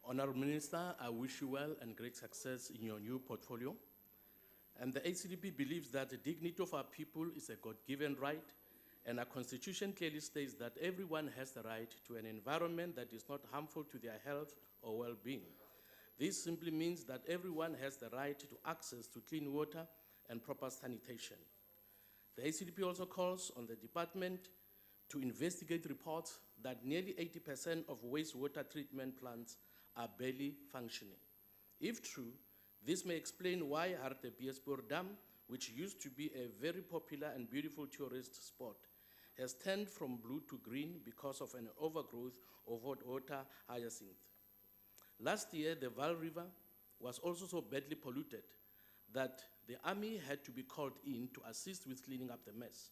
Honourable Minister, I wish you well and great success in your new portfolio. And the ACDP believes that the dignity of our people is a God-given right, and our constitution clearly states that everyone has the right to an environment that is not harmful to their health or well-being. This simply means that everyone has the right to access to clean water and proper sanitation. The ACDP also calls on the department to investigate reports that nearly 80% of wastewater treatment plants are barely functioning. If true, this may explain why Hartebeespoort Dam, which used to be a very popular and beautiful tourist spot, has turned from blue to green because of an overgrowth of water hyacinth. Last year, the Vaal River was also so badly polluted that the army had to be called in to assist with cleaning up the mess.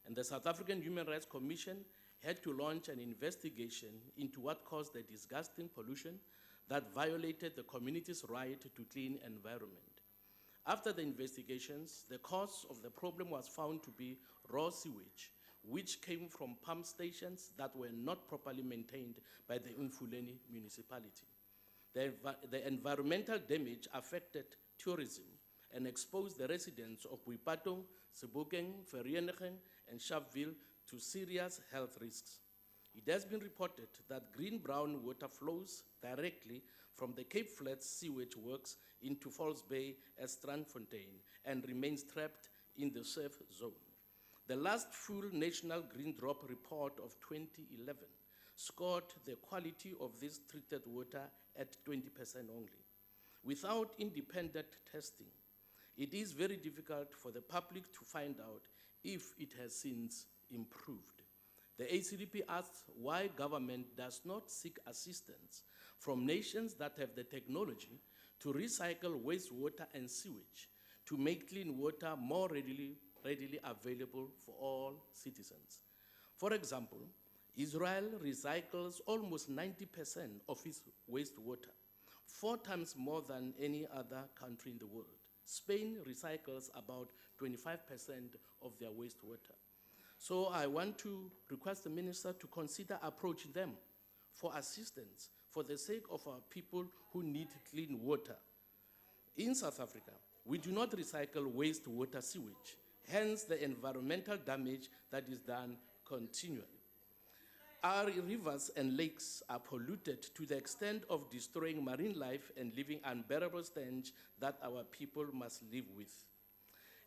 And the South African Human Rights Commission had to launch an investigation into what caused the disgusting pollution that violated the community's right to clean environment. After the investigations, the cause of the problem was found to be raw sewage, which came from pump stations that were not properly maintained by the Umfuleni municipality. The environmental damage affected tourism and exposed the residents of Boipatong, Sebokeng, Vereeniging, and Sharpeville to serious health risks. It has been reported that green-brown water flows directly from the Cape Flats sewage works into Falls Bay as Strandfontein and remains trapped in the safe zone. The last full national green drop report of 2011 scored the quality of this treated water at 20% only. Without independent testing, it is very difficult for the public to find out if it has since improved. The ACDP asks why government does not seek assistance from nations that have the technology to recycle wastewater and sewage to make clean water more readily available for all citizens. For example, Israel recycles almost 90% of its wastewater, 4 times more than any other country in the world. Spain recycles about 25% of their wastewater. So I want to request the minister to consider approaching them for assistance for the sake of our people who need clean water. In South Africa, we do not recycle wastewater sewage, hence the environmental damage that is done continually. Our rivers and lakes are polluted to the extent of destroying marine life and leaving unbearable stench that our people must live with.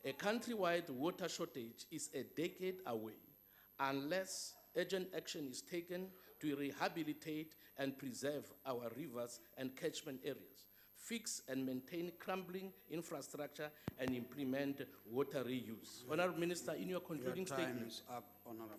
A countrywide water shortage is a decade away unless urgent action is taken to rehabilitate and preserve our rivers and catchment areas, fix and maintain crumbling infrastructure, and implement water reuse. Honourable Minister, in your concluding statement. Your time is up, Honourable.